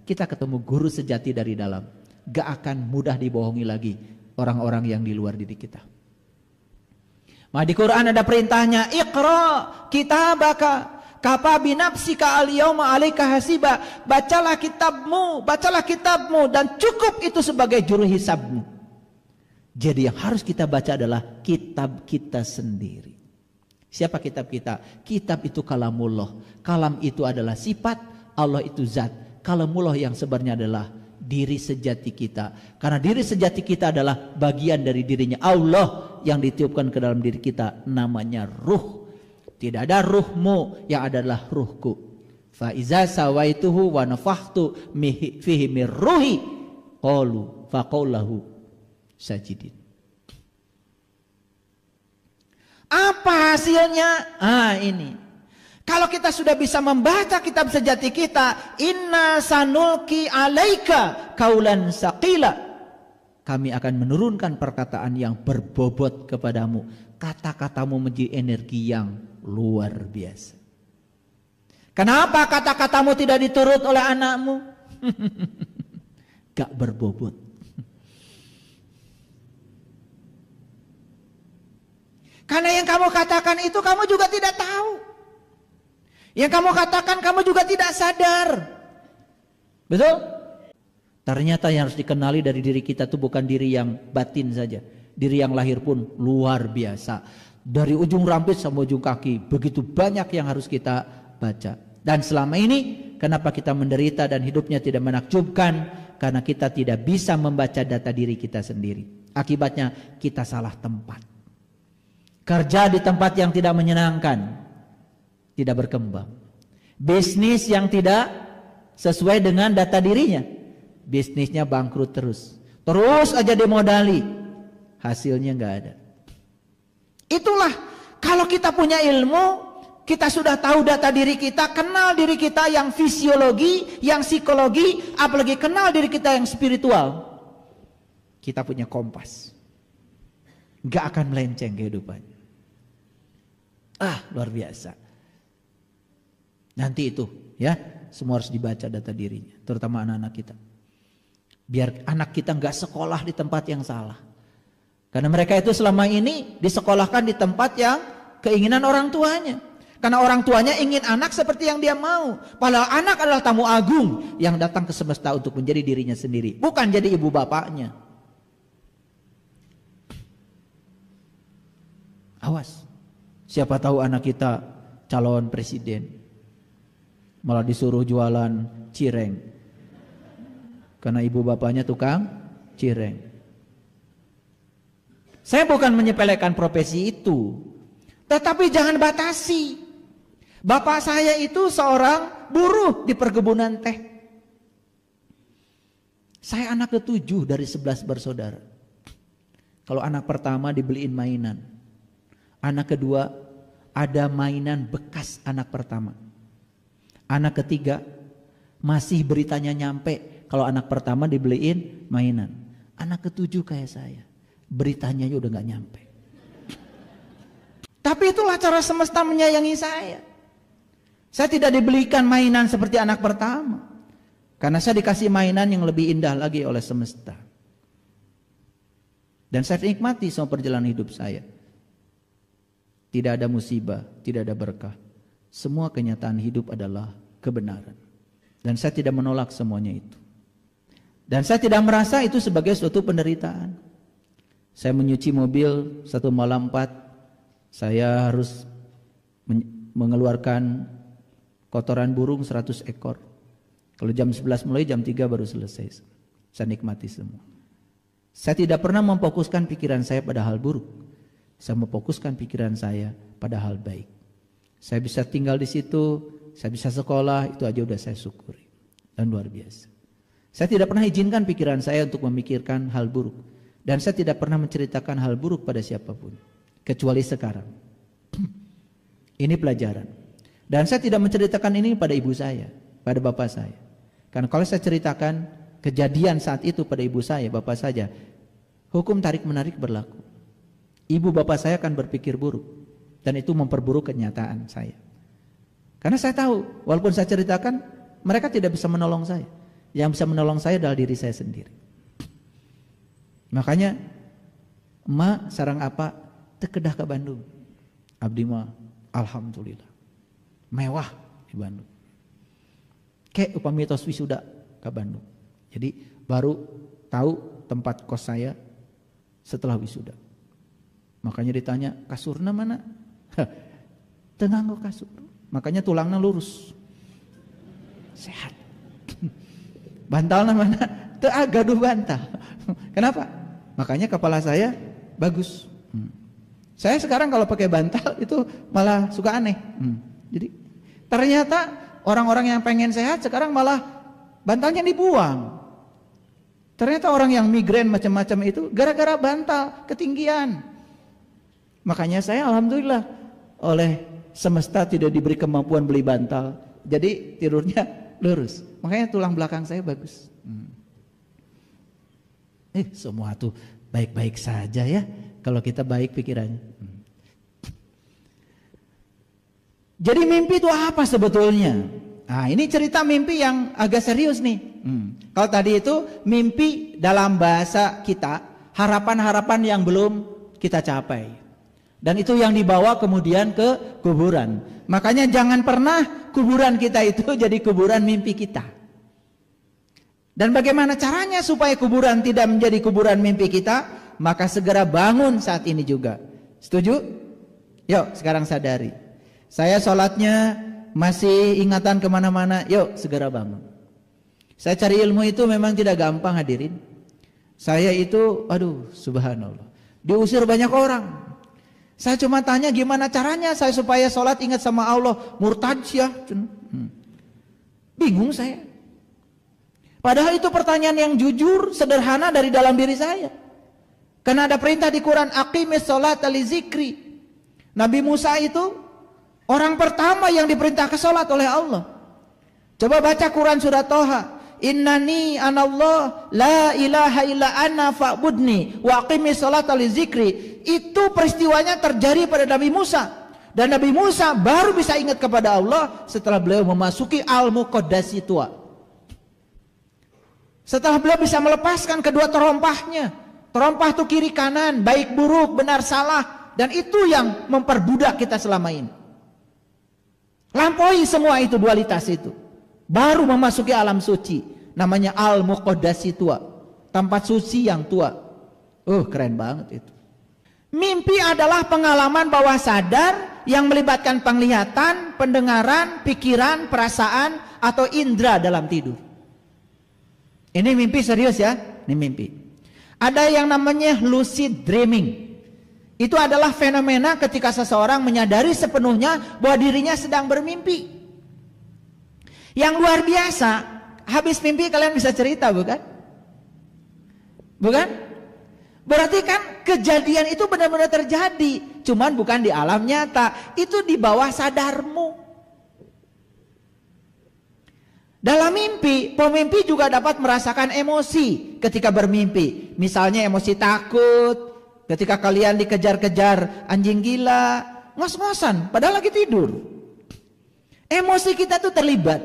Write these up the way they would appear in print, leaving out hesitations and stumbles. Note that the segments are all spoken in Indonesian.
kita ketemu guru sejati dari dalam. Gak akan mudah dibohongi lagi orang-orang yang di luar diri kita. Maka di Quran ada perintahnya, Iqra kitabaka kafa binafsika al-yawma 'alaika hasiba. Bacalah kitabmu dan cukup itu sebagai juru hisabmu. Jadi yang harus kita baca adalah kitab kita sendiri. Siapa kitab kita? Kitab itu kalamullah. Kalam itu adalah sifat, Allah itu zat. Kalamullah yang sebenarnya adalah diri sejati kita. Karena diri sejati kita adalah bagian dari dirinya Allah yang ditiupkan ke dalam diri kita, namanya ruh. Tidak ada ruhmu, yang adalah ruhku. Fa iza sawaituhu wa nafakhtu fihi mir ruhi qalu faqaulahu sajidin. Apa hasilnya? Ini. Kalau kita sudah bisa membaca kitab sejati kita, inna sanulki alaika kaulan saqila. Kami akan menurunkan perkataan yang berbobot kepadamu. Kata-katamu menjadi energi yang luar biasa. Kenapa kata-katamu tidak diturut oleh anakmu? Gak berbobot. Karena yang kamu katakan itu kamu juga tidak tahu. Yang kamu katakan kamu juga tidak sadar. Betul? Ternyata yang harus dikenali dari diri kita itu bukan diri yang batin saja. Diri yang lahir pun luar biasa. Dari ujung rambut sampai ujung kaki. Begitu banyak yang harus kita baca. Dan selama ini kenapa kita menderita dan hidupnya tidak menakjubkan? Karena kita tidak bisa membaca data diri kita sendiri. Akibatnya kita salah tempat. Kerja di tempat yang tidak menyenangkan. Tidak berkembang. Bisnis yang tidak sesuai dengan data dirinya. Bisnisnya bangkrut terus. Terus aja dimodali. Hasilnya nggak ada. Itulah kalau kita punya ilmu, kita sudah tahu data diri kita, kenal diri kita yang fisiologi, yang psikologi, apalagi kenal diri kita yang spiritual. Kita punya kompas. Nggak akan melenceng kehidupannya. Luar biasa. Nanti itu ya, semua harus dibaca data dirinya, terutama anak-anak kita. Biar anak kita nggak sekolah di tempat yang salah. Karena mereka itu selama ini disekolahkan di tempat yang keinginan orang tuanya. Karena orang tuanya ingin anak seperti yang dia mau. Padahal anak adalah tamu agung yang datang ke semesta untuk menjadi dirinya sendiri, bukan jadi ibu bapaknya. Awas, siapa tahu anak kita calon presiden. Malah disuruh jualan cireng. Karena ibu bapaknya tukang cireng. Saya bukan menyepelekan profesi itu. Tetapi jangan batasi. Bapak saya itu seorang buruh di perkebunan teh. Saya anak ke-7 dari 11 bersaudara. Kalau anak pertama dibeliin mainan. Anak kedua ada mainan bekas anak pertama. Anak ketiga masih beritanya nyampe kalau anak pertama dibeliin mainan. Anak ke-7 kayak saya, beritanya udah gak nyampe. Tapi itulah cara semesta menyayangi saya. Saya tidak dibelikan mainan seperti anak pertama, karena saya dikasih mainan yang lebih indah lagi oleh semesta. Dan saya nikmati semua perjalanan hidup saya. Tidak ada musibah, tidak ada berkah. Semua kenyataan hidup adalah kebenaran. Dan saya tidak menolak semuanya itu. Dan saya tidak merasa itu sebagai suatu penderitaan. Saya menyuci mobil 1 malam 4. Saya harus mengeluarkan kotoran burung 100 ekor. Kalau jam 11 mulai, jam 3 baru selesai. Saya nikmati semua. Saya tidak pernah memfokuskan pikiran saya pada hal buruk. Saya memfokuskan pikiran saya pada hal baik. Saya bisa tinggal di situ, saya bisa sekolah, itu aja udah saya syukuri. Dan luar biasa. Saya tidak pernah izinkan pikiran saya untuk memikirkan hal buruk. Dan saya tidak pernah menceritakan hal buruk pada siapapun. Kecuali sekarang. Ini pelajaran. Dan saya tidak menceritakan ini pada ibu saya, pada bapak saya. Karena kalau saya ceritakan kejadian saat itu pada ibu saya, bapak saja, hukum tarik-menarik berlaku. Ibu bapak saya akan berpikir buruk. Dan itu memperburuk kenyataan saya. Karena saya tahu, walaupun saya ceritakan, mereka tidak bisa menolong saya. Yang bisa menolong saya adalah diri saya sendiri. Makanya emak sarang apa tekedah ke Bandung. Abdi mah alhamdulillah mewah di Bandung. Kayak upami tos wisuda ke Bandung. Jadi baru tahu tempat kos saya setelah wisuda. Makanya ditanya kasurna mana? Tengah nggo kasur. Makanya tulangnya lurus. Sehat. Bantalnya mana? Teu gaduh bantal. Kenapa? Makanya kepala saya bagus. Saya sekarang kalau pakai bantal itu malah suka aneh. Jadi ternyata orang-orang yang pengen sehat sekarang malah bantalnya dibuang. Ternyata orang yang migrain macam-macam itu gara-gara bantal ketinggian. Makanya saya alhamdulillah oleh semesta tidak diberi kemampuan beli bantal. Jadi tidurnya lurus. Makanya tulang belakang saya bagus. Semua tuh baik-baik saja ya kalau kita baik pikirannya. Jadi mimpi itu apa sebetulnya? Nah, ini cerita mimpi yang agak serius nih. Kalau tadi itu mimpi dalam bahasa kita, harapan-harapan yang belum kita capai. Dan itu yang dibawa kemudian ke kuburan. Makanya jangan pernah kuburan kita itu jadi kuburan mimpi kita. Dan bagaimana caranya supaya kuburan tidak menjadi kuburan mimpi kita? Maka segera bangun saat ini juga. Setuju? Yuk sekarang sadari. Saya sholatnya masih ingatan kemana-mana. Yuk segera bangun. Saya cari ilmu itu memang tidak gampang hadirin. Saya itu aduh subhanallah diusir banyak orang. Saya cuma tanya gimana caranya saya supaya sholat ingat sama Allah. Murtad ya. Bingung saya. Padahal itu pertanyaan yang jujur, sederhana dari dalam diri saya. Karena ada perintah di Quran, aqimis sholata li zikri. Nabi Musa itu orang pertama yang diperintah ke sholat oleh Allah. Coba baca Quran surat Toha. Innani anallah la ilaha illa ana fa'budni wa aqimis sholata li zikri. Itu peristiwanya terjadi pada Nabi Musa. Dan Nabi Musa baru bisa ingat kepada Allah setelah beliau memasuki Al-Muqaddasi tua. Setelah beliau bisa melepaskan kedua terompahnya. Terompah itu kiri kanan, baik buruk, benar salah. Dan itu yang memperbudak kita selama ini. Lampaui semua itu, dualitas itu. Baru memasuki alam suci. Namanya Al-Muqaddasi tua. Tempat suci yang tua. Keren banget itu. Mimpi adalah pengalaman bawah sadar yang melibatkan penglihatan, pendengaran, pikiran, perasaan, atau indera dalam tidur. Ini mimpi serius ya, ini mimpi. Ada yang namanya lucid dreaming. Itu adalah fenomena ketika seseorang menyadari sepenuhnya bahwa dirinya sedang bermimpi. Yang luar biasa, habis mimpi kalian bisa cerita bukan? Bukan? Berarti kan kejadian itu benar-benar terjadi. Cuman bukan di alam nyata, itu di bawah sadarmu. Dalam mimpi, pemimpi juga dapat merasakan emosi ketika bermimpi. Misalnya emosi takut, ketika kalian dikejar-kejar anjing gila, ngos-ngosan, padahal lagi tidur. Emosi kita tuh terlibat.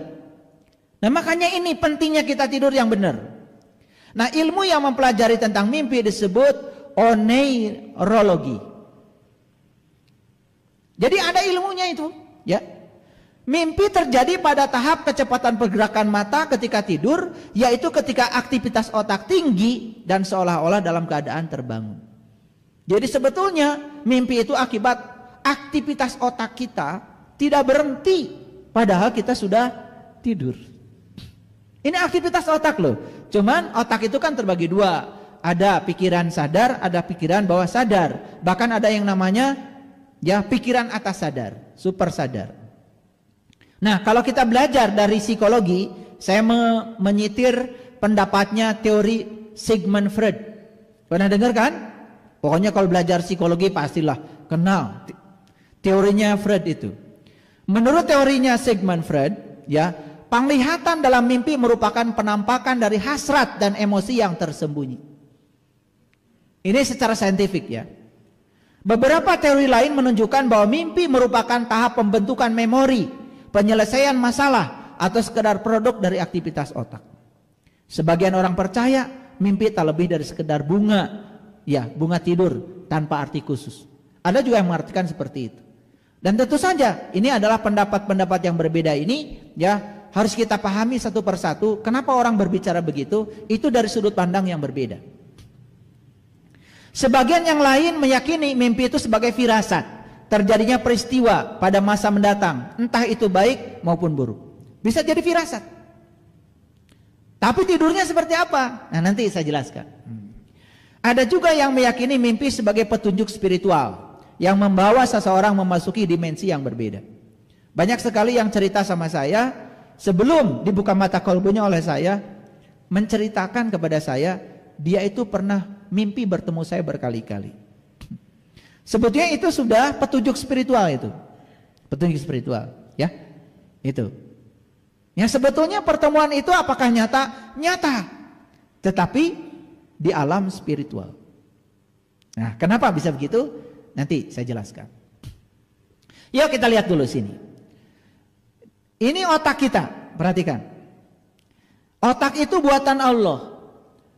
Nah makanya ini pentingnya kita tidur yang benar. Nah ilmu yang mempelajari tentang mimpi disebut oneirologi. Jadi ada ilmunya itu, ya. Mimpi terjadi pada tahap kecepatan pergerakan mata ketika tidur, yaitu ketika aktivitas otak tinggi dan seolah-olah dalam keadaan terbangun. Jadi sebetulnya mimpi itu akibat aktivitas otak kita tidak berhenti padahal kita sudah tidur. Ini aktivitas otak loh. Cuman otak itu kan terbagi dua. Ada pikiran sadar, ada pikiran bawah sadar. Bahkan ada yang namanya ya pikiran atas sadar, super sadar. Nah kalau kita belajar dari psikologi, saya menyitir pendapatnya teori Sigmund Freud. Pernah dengar kan? Pokoknya kalau belajar psikologi pastilah kenal teorinya Freud itu. Menurut teorinya Sigmund Freud, ya penglihatan dalam mimpi merupakan penampakan dari hasrat dan emosi yang tersembunyi. Ini secara saintifik ya. Beberapa teori lain menunjukkan bahwa mimpi merupakan tahap pembentukan memori, penyelesaian masalah, atau sekedar produk dari aktivitas otak. Sebagian orang percaya mimpi tak lebih dari sekedar bunga, ya, bunga tidur tanpa arti khusus. Ada juga yang mengartikan seperti itu. Dan tentu saja ini adalah pendapat-pendapat yang berbeda ini, ya, harus kita pahami satu persatu. Kenapa orang berbicara begitu? Itu dari sudut pandang yang berbeda. Sebagian yang lain meyakini mimpi itu sebagai firasat, terjadinya peristiwa pada masa mendatang, entah itu baik maupun buruk. Bisa jadi firasat. Tapi tidurnya seperti apa? Nah, nanti saya jelaskan. Ada juga yang meyakini mimpi sebagai petunjuk spiritual yang membawa seseorang memasuki dimensi yang berbeda. Banyak sekali yang cerita sama saya sebelum dibuka mata kolbunya oleh saya, menceritakan kepada saya dia itu pernah mimpi bertemu saya berkali-kali. Sebetulnya itu sudah petunjuk spiritual itu. Petunjuk spiritual, ya. Itu. Yang sebetulnya pertemuan itu apakah nyata? Nyata. Tetapi di alam spiritual. Nah, kenapa bisa begitu? Nanti saya jelaskan. Yuk kita lihat dulu sini. Ini otak kita, perhatikan. Otak itu buatan Allah.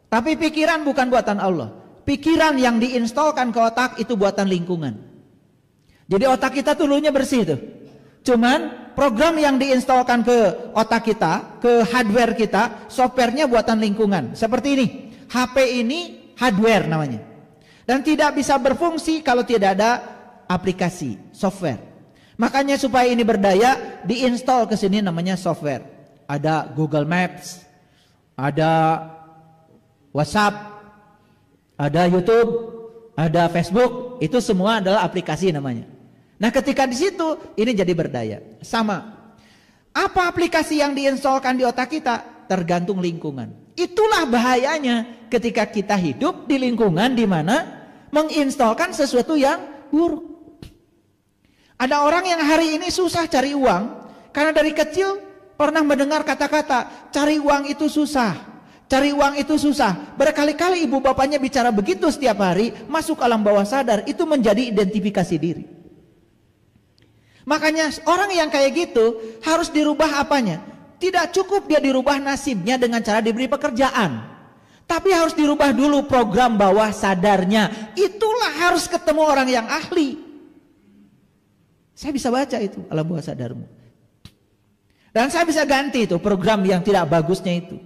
Tapi pikiran bukan buatan Allah. Pikiran yang diinstalkan ke otak itu buatan lingkungan. Jadi otak kita dulunya bersih tuh. Cuman program yang diinstalkan ke otak kita, ke hardware kita, softwarenya buatan lingkungan. Seperti ini, HP ini hardware namanya. Dan tidak bisa berfungsi kalau tidak ada aplikasi, software. Makanya supaya ini berdaya, diinstal ke sini namanya software. Ada Google Maps, ada WhatsApp, ada YouTube, ada Facebook, itu semua adalah aplikasi namanya. Nah, ketika di situ ini jadi berdaya. Sama. Apa aplikasi yang diinstalkan di otak kita? Tergantung lingkungan. Itulah bahayanya ketika kita hidup di lingkungan di mana menginstalkan sesuatu yang buruk. Ada orang yang hari ini susah cari uang karena dari kecil pernah mendengar kata-kata cari uang itu susah, cari uang itu susah. Berkali-kali ibu bapaknya bicara begitu setiap hari, masuk alam bawah sadar, itu menjadi identifikasi diri. Makanya orang yang kayak gitu harus dirubah apanya? Tidak cukup dia dirubah nasibnya dengan cara diberi pekerjaan, tapi harus dirubah dulu program bawah sadarnya. Itulah harus ketemu orang yang ahli. Saya bisa baca itu alam bawah sadarmu. Dan saya bisa ganti itu program yang tidak bagusnya itu.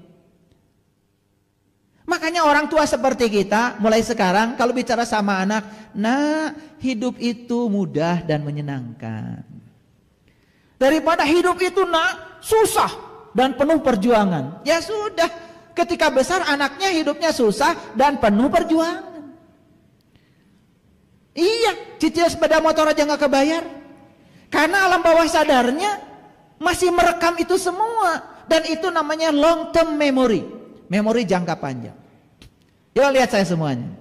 Makanya orang tua seperti kita mulai sekarang kalau bicara sama anak, nah hidup itu mudah dan menyenangkan. Daripada hidup itu nak susah dan penuh perjuangan. Ya sudah, ketika besar anaknya hidupnya susah dan penuh perjuangan. Iya, cicil sepeda motor aja nggak kebayar. Karena alam bawah sadarnya masih merekam itu semua. Dan itu namanya long term memory. Memori jangka panjang. Yuk lihat saya semuanya.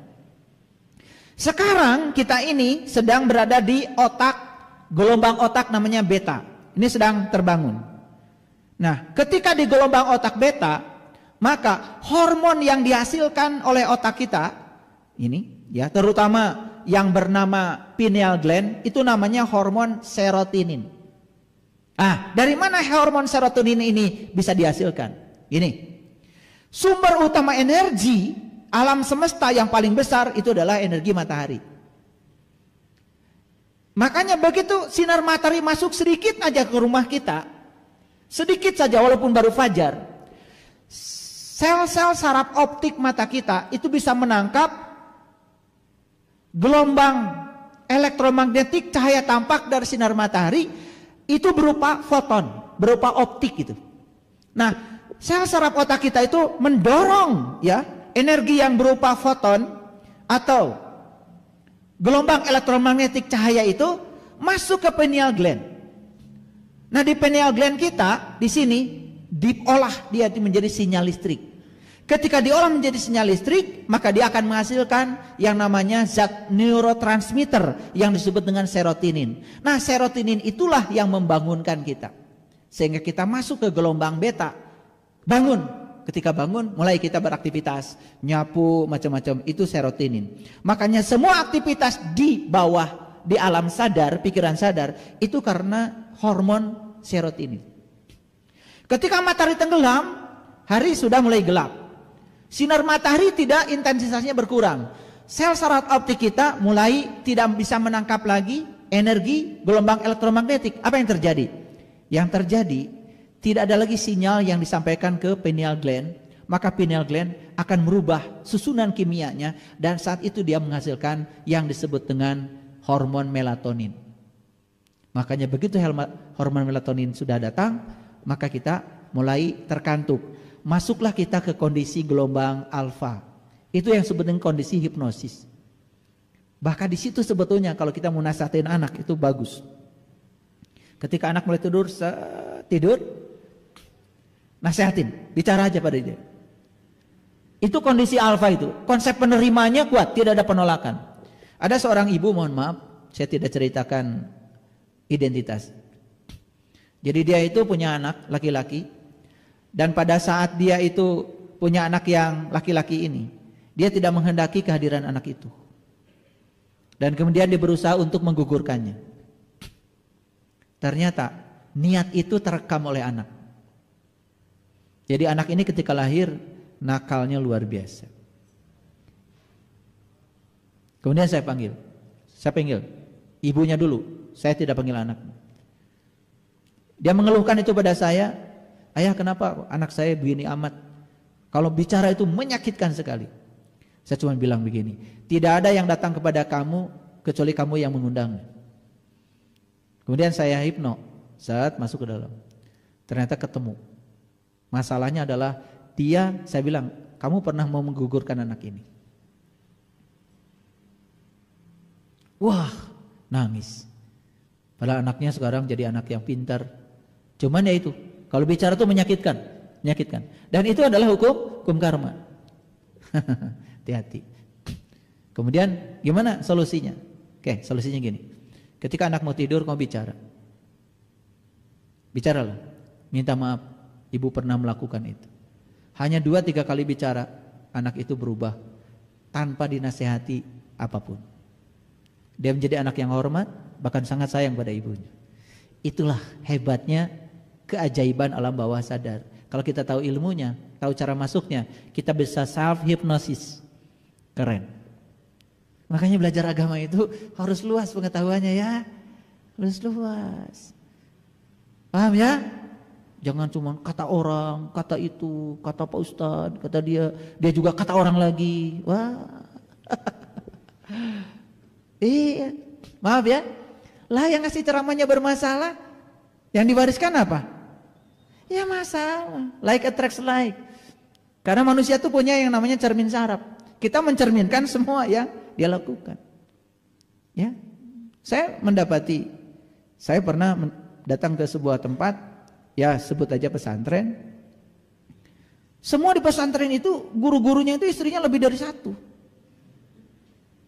Sekarang kita ini sedang berada di otak, gelombang otak namanya beta. Ini sedang terbangun. Nah, ketika di gelombang otak beta, maka hormon yang dihasilkan oleh otak kita ini, ya, terutama yang bernama pineal gland, itu namanya hormon serotonin. Ah, dari mana hormon serotonin ini bisa dihasilkan? Ini sumber utama energi alam semesta yang paling besar itu adalah energi matahari. Makanya begitu sinar matahari masuk sedikit aja ke rumah kita, sedikit saja walaupun baru fajar, sel-sel saraf optik mata kita itu bisa menangkap gelombang elektromagnetik cahaya tampak dari sinar matahari itu berupa foton, berupa optik gitu. Nah, sel saraf otak kita itu mendorong ya energi yang berupa foton atau gelombang elektromagnetik cahaya itu masuk ke pineal gland. Nah, di pineal gland kita di sini diolah dia menjadi sinyal listrik. Ketika diolah menjadi sinyal listrik, maka dia akan menghasilkan yang namanya zat neurotransmitter yang disebut dengan serotonin. Nah, serotonin itulah yang membangunkan kita. Sehingga kita masuk ke gelombang beta. Bangun. Ketika bangun, mulai kita beraktivitas. Nyapu, macam-macam. Itu serotonin. Makanya semua aktivitas di bawah, di alam sadar, pikiran sadar, itu karena hormon serotonin. Ketika matahari tenggelam, hari sudah mulai gelap. Sinar matahari tidak, intensitasnya berkurang. Sel saraf optik kita mulai tidak bisa menangkap lagi energi gelombang elektromagnetik. Apa yang terjadi? Yang terjadi, tidak ada lagi sinyal yang disampaikan ke pineal gland. Maka pineal gland akan merubah susunan kimianya, dan saat itu dia menghasilkan yang disebut dengan hormon melatonin. Makanya begitu hormon melatonin sudah datang, maka kita mulai terkantuk. Masuklah kita ke kondisi gelombang alfa. Itu yang disebut dengan kondisi hipnosis. Bahkan di situ sebetulnya kalau kita mau nasihatin anak itu bagus. Ketika anak mulai tidur, nasihatin, bicara aja pada dia. Itu kondisi alfa itu. Konsep penerimanya kuat, tidak ada penolakan. Ada seorang ibu, mohon maaf, saya tidak ceritakan identitas. Jadi dia itu punya anak laki-laki. Dan pada saat dia itu punya anak yang laki-laki ini, dia tidak menghendaki kehadiran anak itu. Dan kemudian dia berusaha untuk menggugurkannya. Ternyata niat itu terekam oleh anak. Jadi anak ini ketika lahir nakalnya luar biasa. Kemudian saya panggil ibunya dulu. Saya tidak panggil anak. Dia mengeluhkan itu pada saya. Ayah, kenapa anak saya begini amat? Kalau bicara itu menyakitkan sekali. Saya cuma bilang begini, tidak ada yang datang kepada kamu kecuali kamu yang mengundang. Kemudian saya hipno, saat masuk ke dalam. Ternyata ketemu. Masalahnya adalah saya bilang, kamu pernah mau menggugurkan anak ini? Wah, nangis. Padahal anaknya sekarang jadi anak yang pintar. Cuman ya itu, kalau bicara itu menyakitkan. Dan itu adalah hukum karma. Hati-hati. Kemudian gimana solusinya? Oke, solusinya gini. Ketika anak mau tidur, kamu bicara. Bicaralah. Minta maaf, ibu pernah melakukan itu. Hanya 2-3 kali bicara, anak itu berubah tanpa dinasehati apapun. Dia menjadi anak yang hormat, bahkan sangat sayang pada ibunya. Itulah hebatnya keajaiban alam bawah sadar. Kalau kita tahu ilmunya, tahu cara masuknya, kita bisa self hypnosis. Keren. Makanya belajar agama itu harus luas pengetahuannya ya. Harus luas. Paham ya? Jangan cuma kata orang, kata itu, kata Pak Ustadz, kata dia juga kata orang lagi. Wah. Iya. Maaf ya. Lah yang ngasih ceramahnya bermasalah, yang diwariskan apa? Ya masalah. Like attracts like. Karena manusia itu punya yang namanya cermin saraf. Kita mencerminkan semua yang dia lakukan. Ya. Saya pernah datang ke sebuah tempat, ya sebut aja pesantren. Semua di pesantren itu guru-gurunya itu istrinya lebih dari 1.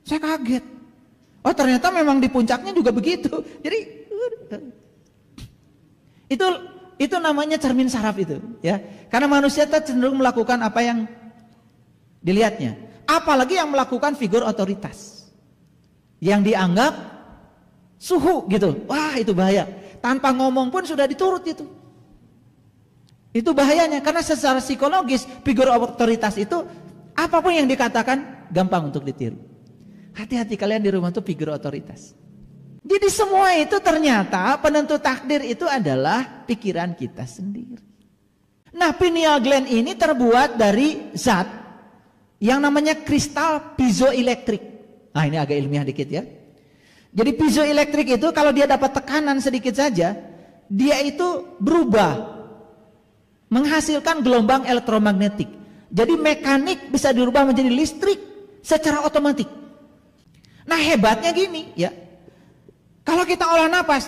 Saya kaget. Oh ternyata memang di puncaknya juga begitu. Jadi itu namanya cermin saraf itu, ya. Karena manusia cenderung melakukan apa yang dilihatnya. Apalagi yang melakukan figur otoritas, yang dianggap suhu gitu. Wah itu bahaya. Tanpa ngomong pun sudah diturut itu. Itu bahayanya karena secara psikologis figur otoritas itu apapun yang dikatakan gampang untuk ditiru. Hati-hati kalian di rumah tuh figur otoritas. Jadi semua itu ternyata penentu takdir itu adalah pikiran kita sendiri. Nah pineal gland ini terbuat dari zat yang namanya kristal piezoelektrik. Nah ini agak ilmiah dikit ya. Jadi piezoelektrik itu kalau dia dapat tekanan sedikit saja, dia itu berubah, menghasilkan gelombang elektromagnetik. Jadi mekanik bisa dirubah menjadi listrik secara otomatis. Nah hebatnya gini ya. Kalau kita olah napas,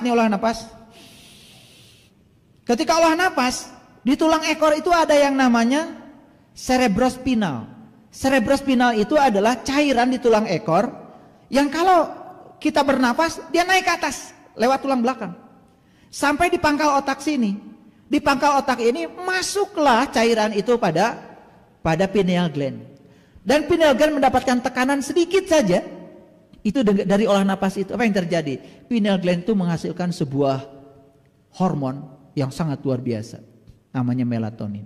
ketika olah napas, di tulang ekor itu ada yang namanya cerebrospinal. Cerebrospinal itu adalah cairan di tulang ekor yang kalau kita bernapas dia naik ke atas lewat tulang belakang sampai di pangkal otak sini. Di pangkal otak ini masuklah cairan itu pada pineal gland. Dan pineal gland mendapatkan tekanan sedikit saja. Itu dari olah napas itu apa yang terjadi? Pineal gland itu menghasilkan sebuah hormon yang sangat luar biasa, namanya melatonin.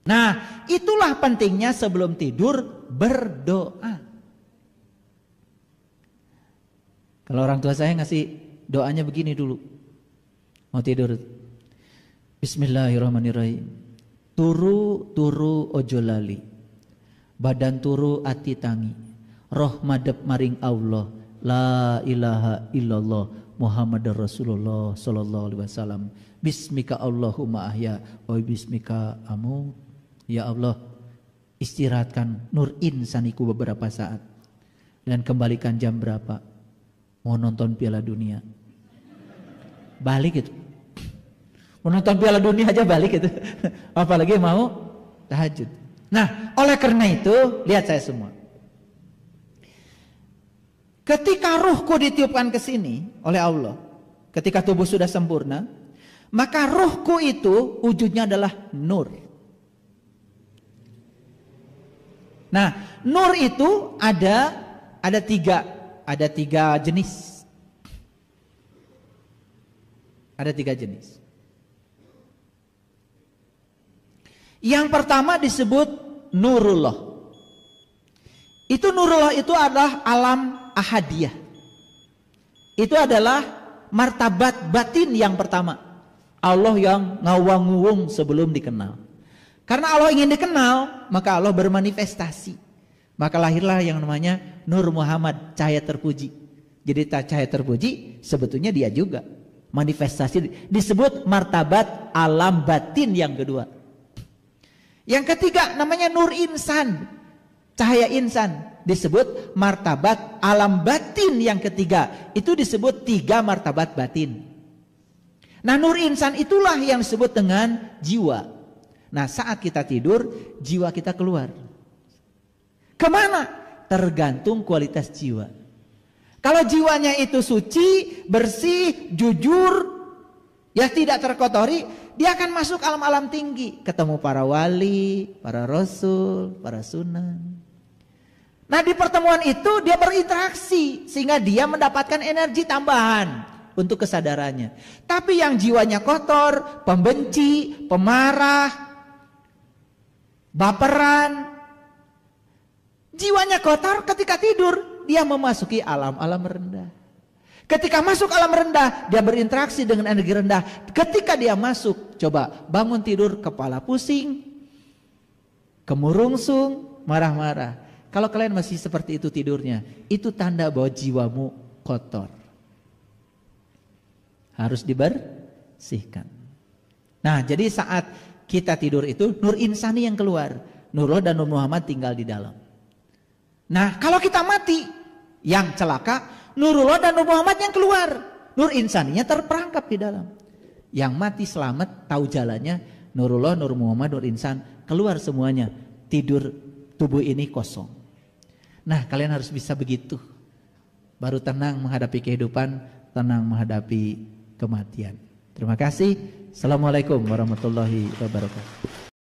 Nah, itulah pentingnya sebelum tidur berdoa. Kalau orang tua saya ngasih doanya begini dulu. Mau tidur. Bismillahirrahmanirrahim. Turu ojo lali. Badan turu ati tangi. Roh madep maring Allah. La ilaha illallah Muhammadar Rasulullah sallallahu alaihi wasallam. Bismika Allahumma ahya wa bismika amut. Ya Allah, istirahatkan nur insaniku beberapa saat dan kembalikan jam berapa. Mau nonton Piala Dunia. Balik itu. Mau nonton Piala Dunia aja balik itu. Apalagi mau tahajud. Nah, oleh karena itu, lihat saya semua. Ketika ruhku ditiupkan ke sini oleh Allah, ketika tubuh sudah sempurna, maka ruhku itu wujudnya adalah nur. Nah, nur itu ada tiga jenis. Ada tiga jenis. Yang pertama disebut nurullah. Itu nurullah itu adalah alam ahadiyah. Itu adalah martabat batin yang pertama. Allah yang ngawang-nguwung sebelum dikenal. Karena Allah ingin dikenal, maka Allah bermanifestasi. Maka lahirlah yang namanya Nur Muhammad, cahaya terpuji. Jadi cahaya terpuji sebetulnya dia juga manifestasi, disebut martabat alam batin yang kedua. Yang ketiga namanya Nur Insan, cahaya insan, disebut martabat alam batin yang ketiga. Itu disebut tiga martabat batin. Nah, Nur Insan itulah yang disebut dengan jiwa. Nah, saat kita tidur, jiwa kita keluar. Kemana? Tergantung kualitas jiwa. Kalau jiwanya itu suci, bersih, jujur, ya tidak terkotori, dia akan masuk alam-alam tinggi. Ketemu para wali, para rasul, para sunan. Nah, di pertemuan itu dia berinteraksi sehingga dia mendapatkan energi tambahan untuk kesadarannya. Tapi yang jiwanya kotor, pembenci, pemarah, baperan, jiwanya kotor, ketika tidur dia memasuki alam-alam rendah. Ketika masuk alam rendah, dia berinteraksi dengan energi rendah. Ketika dia masuk, coba bangun tidur, kepala pusing, kemurungsung, marah-marah. Kalau kalian masih seperti itu tidurnya, itu tanda bahwa jiwamu kotor. Harus dibersihkan. Nah, jadi saat kita tidur itu nur insani yang keluar. Nurullah dan Nur Muhammad tinggal di dalam. Nah, kalau kita mati, yang celaka Nurullah dan Nur Muhammad yang keluar. Nur insaninya terperangkap di dalam. Yang mati selamat, tahu jalannya. Nurullah, Nur Muhammad, Nur Insan keluar semuanya. Tidur, tubuh ini kosong. Nah, kalian harus bisa begitu. Baru tenang menghadapi kehidupan, tenang menghadapi kematian. Terima kasih. Assalamualaikum warahmatullahi wabarakatuh.